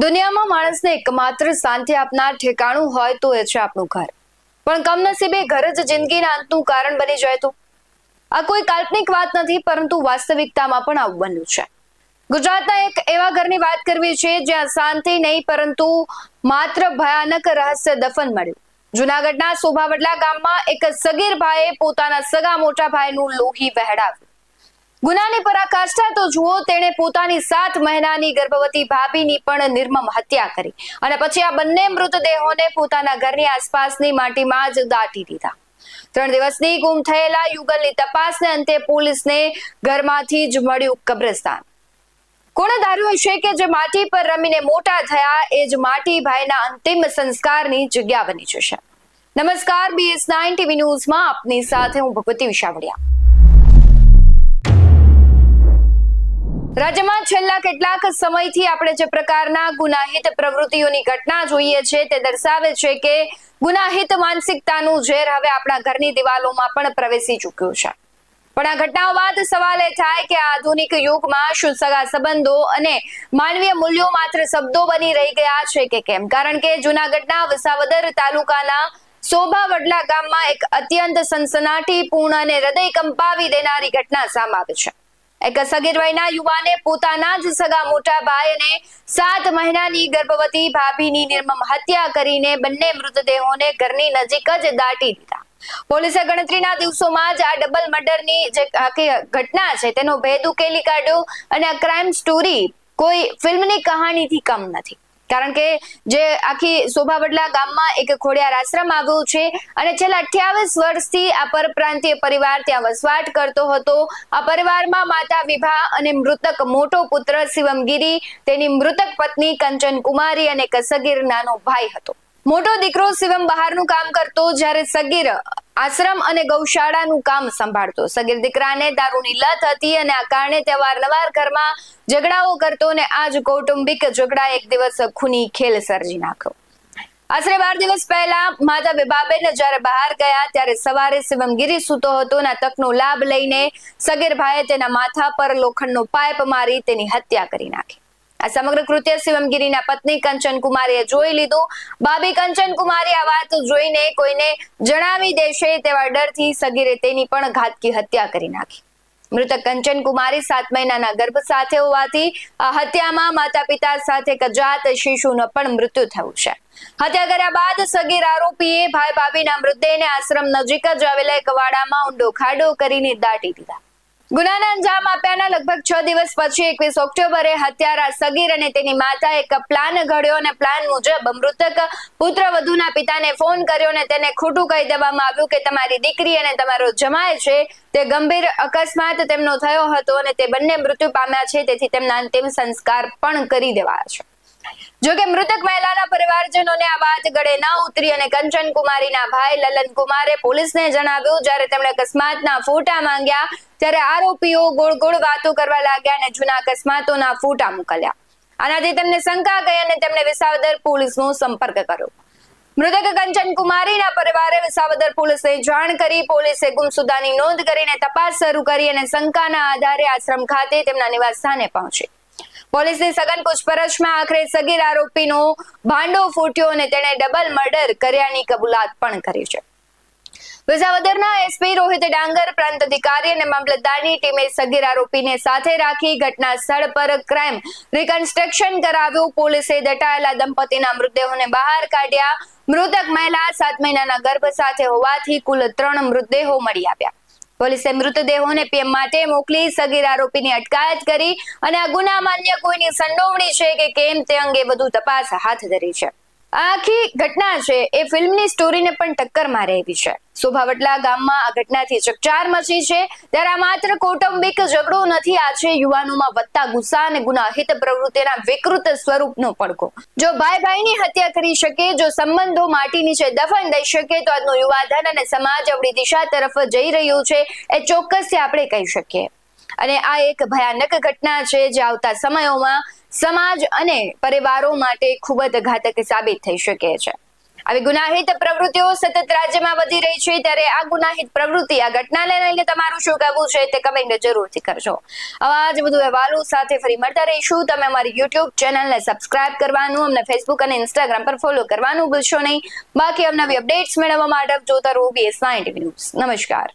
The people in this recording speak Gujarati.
દુનિયામાં માણસને એકમાત્ર શાંતિ આપનાર ઠેકાણું હોય તો એ છે આપણું ઘર, પણ કમનસીબે ઘર જ જિંદગીના અંતનું કારણ બની જાય તો આ કોઈ કાલ્પનિક વાત નથી, પરંતુ વાસ્તવિકતામાં પણ આવું બન્યું છે. ગુજરાતના એક એવા ઘરની વાત કરવી છે જ્યાં શાંતિ નહીં પરંતુ માત્ર ભયાનક રહસ્ય દફન મળ્યું. જુનાગઢના સોભાવડલા ગામમાં એક સગીર ભાઈએ પોતાના સગા મોટા ભાઈનું લોહી વહેડાવ્યું. ગુનાની પરાકાષ્ઠા તો જુઓ, તેણે પોતાની 7 મહિનાની ગર્ભવતી ભાભીની પણ નિર્મમ હત્યા કરી અને પછી આ બંને મૃતદેહોને પોતાના ઘરની આસપાસની માટીમાં જ દાટી દીધા. 3 દિવસની ગુમ થયેલા યુગલની તપાસને અંતે પોલીસને ઘરમાંથી જ મળ્યું કબ્રસ્તાન. કોણે ધાર્યું હશે કે જે માટી પર રમીને મોટા થયા એ જ માટી ભાઈના અંતિમ સંસ્કારની જગ્યા બની જશે. નમસ્કાર, BS9 TV ન્યૂઝમાં આપની સાથે હું ભગવતી વિશાવડિયા. રાજ્યમાં છેલ્લા કેટલાક સમયથી આપણે જે પ્રકારના ગુનાહિત પ્રવૃત્તિઓની ઘટના જોઈએ છે તે દર્શાવે છે કે ગુનાહિત માનસિકતાનું ઝેર હવે આપણા ઘરની દિવાલોમાં પણ પ્રવેશી ચૂક્યું છે. પણ આ ઘટનાઓ બાદ સવાલ એ થાય કે આધુનિક યુગમાં શું સગા સંબંધો અને માનવીય મૂલ્યો માત્ર શબ્દો બની રહી ગયા છે કે કેમ? કારણ કે જુનાગઢના વિસાવદર તાલુકાના સોભાવડલા ગામમાં એક અત્યંત સનસનાટીપૂર્ણ અને હૃદય કંપાવી દેનારી ઘટના સામે આવી છે. એક સગીર વયના યુવાને પોતાના જ સગા મોટા ભાઈ અને 7 મહિનાની ગર્ભવતી ભાભીની નિર્મમ હત્યા કરીને બંને મૃતદેહોને ઘરની નજીક જ દાટી દીધા. પોલીસે ગણતરીના દિવસોમાં જ આ ડબલ મર્ડરની જે ઘટના છે તેનો ભેદ ઉકેલી કાઢ્યો અને આ ક્રાઇમ સ્ટોરી કોઈ ફિલ્મની કહાણીથી કમ નથી. કારણ કે જે આખી સોભાવડલા ગામમાં એક ખોડિયાર આશ્રમ આવ્યો છે અને છેલ્લા 28 વર્ષથી આ પરપ્રાંતીય પરિવાર ત્યાં વસવાટ કરતો હતો. આ પરિવારમાં માતા વિભા અને મૃતક મોટો પુત્ર શિવમગીરી, તેની મૃતક પત્ની કંચન કુમારી અને એક સગીર નાનો ભાઈ હતો. મોટો દીકરો શિવમ બહારનું કામ કરતો, જ્યારે સગીર આશ્રમ અને ગૌશાળાનું કામ સંભાળતો. સગીર દીકરાને દારૂની લત હતી અને આ કારણે તે વારંવાર ઘરમાં ઝઘડાઓ કરતો અને આ જ કૌટુંબિક ઝઘડા એક દિવસ ખૂની ખેલ સર્જી નાખ્યો. આશરે 12 દિવસ પહેલા માતા બેબાબેન જ્યારે બહાર ગયા ત્યારે સવારે શિવમગીરી સૂતો હતો અને તકનો લાભ લઈને સગીર ભાઈએ તેના માથા પર લોખંડનો પાઇપ મારી તેની હત્યા કરી નાખી. આ સમગ્ર કૃત્ય શિવમગીરીના પત્ની કંચન કુમારીએ જોઈ લીધું. ભાભી કંચન કુમારી આ વાત જોઈને કોઈને જણાવી દેશે તેવા ડરથી સગીરે તેની પણ ઘાતકી હત્યા કરી નાખી. મૃતક કંચન કુમારી 7 મહિનાના ગર્ભ સાથે હોવાથી આ હત્યામાં માતા પિતા સાથે એક અજાત શિશુનું પણ મૃત્યુ થયું છે. હત્યા કર્યા બાદ સગીર આરોપીએ ભાઈ ભાભીના મૃતદેહને આશ્રમ નજીક જ આવેલા એક વાડામાં ઊંડો ખાડો કરીને દાટી દીધા. ગુનાને અંજામ આપ્યાના લગભગ 6 દિવસ પછી 21 ઓક્ટોબરે હત્યારા સગીર અને તેની માતા એક પ્લાન ઘડ્યો અને પ્લાન મુજબ મૃતક પુત્ર વધુના પિતાને ફોન કર્યો અને તેને ખોટું કહી દેવામાં આવ્યું કે તમારી દીકરી અને તમારો જમાય છે તે ગંભીર અકસ્માત તેમનો થયો હતો અને તે બંને મૃત્યુ પામ્યા છે, તેથી તેમના અંતિમ સંસ્કાર પણ કરી દેવાયા છે. જોકે મૃતક મહિલાના પરિવારજનોને આ વાત ગળે ન ઉતરી અને કંચન કુમારીના ભાઈ લલન કુમારે પોલીસને જણાવ્યું. જ્યારે તેમણે અકસ્માતના ફોટા માંગ્યા ત્યારે આરોપીઓ ગોળ ગોળ વાતો કરવા લાગ્યા અને જૂના અકસ્માતોના ફોટા મોકલ્યા. આનાથી તેમને શંકા ગઈ અને તેમણે વિસાવદર પોલીસનો સંપર્ક કર્યો. મૃતક કંચન કુમારીના પરિવારે વિસાવદર પોલીસને જાણ કરી. પોલીસે ગુમસુદાની નોંધ કરીને તપાસ શરૂ કરી અને શંકાના આધારે આશ્રમ ખાતે તેમના નિવાસ સ્થાને પહોંચી. પોલીસની સઘન પૂછપરછમાં આખરે સગીર આરોપીનો ભાંડો ફૂટ્યો અને તેણે ડબલ મર્ડર કર્યાની કબૂલાત પણ કરી છે. વિસાવદરના એસપી રોહિત ડાંગર, પ્રાંત અધિકારી અને મામલતદારની ટીમે સગીર આરોપીને સાથે રાખી ઘટના સ્થળ પર ક્રાઇમ રિકન્સ્ટ્રક્શન કરાવ્યું. પોલીસે દટાયેલા દંપતીના મૃતદેહોને બહાર કાઢ્યા. મૃતક મહિલા 7 મહિનાના ગર્ભ સાથે હોવાથી કુલ 3 મૃતદેહો મળી આવ્યા. પોલીસે મૃતદેહોને પીએમ માટે મોકલી સગીર આરોપીની અટકાયત કરી અને આ ગુનામાં અન્ય કોઈની સંડોવણી છે કે કેમ તે અંગે વધુ તપાસ હાથ ધરી છે. આખી ઘટના છે એ ફિલ્મની સ્ટોરીને પણ ટક્કર મારે એવી છે. સોભાવડલા ગામમાં આ ઘટનાથી ચકચાર મચી છે. ત્યારે આ માત્ર કૌટુંબિક ઝઘડો નથી, આ છે યુવાનોમાં વધતા ગુસ્સા અને ગુનાહિત પ્રવૃત્તિના વિકૃત સ્વરૂપનો પડઘો. જો ભાઈ ભાઈની હત્યા કરી શકે, જો સંબંધો માટી નીચે દફન દઈ શકે, તો આજનો યુવાધન અને સમાજ અવળી દિશા તરફ જઈ રહ્યું છે એ ચોક્કસથી આપણે કહી શકીએ. અને આ એક ભયાનક ઘટના છે જે આવતા સમયોમાં સમાજ અને પરિવારો માટે ખૂબ જ ઘાતક સાબિત થઈ શકે છે. આવી ગુનાહિત પ્રવૃત્તિઓ સતત રાજ્યમાં વધી રહી છે, ત્યારે આ ગુનાહિત પ્રવૃત્તિ, આ ઘટનાને લઈને તમારું શું કહેવું છે તે કમેન્ટ જરૂરથી કરજો. આવા જ વધુ અહેવાલો સાથે ફરી મળતા રહીશું. તમે અમારી YouTube ચેનલને સબસ્ક્રાઇબ કરવાનું, અમને Facebook અને Instagram પર ફોલો કરવાનું ભૂલશો નહીં. બાકી અવનવી અપડેટ્સ મેળવવા માટે જોતા રહો BS9 TV ન્યૂઝ. નમસ્કાર.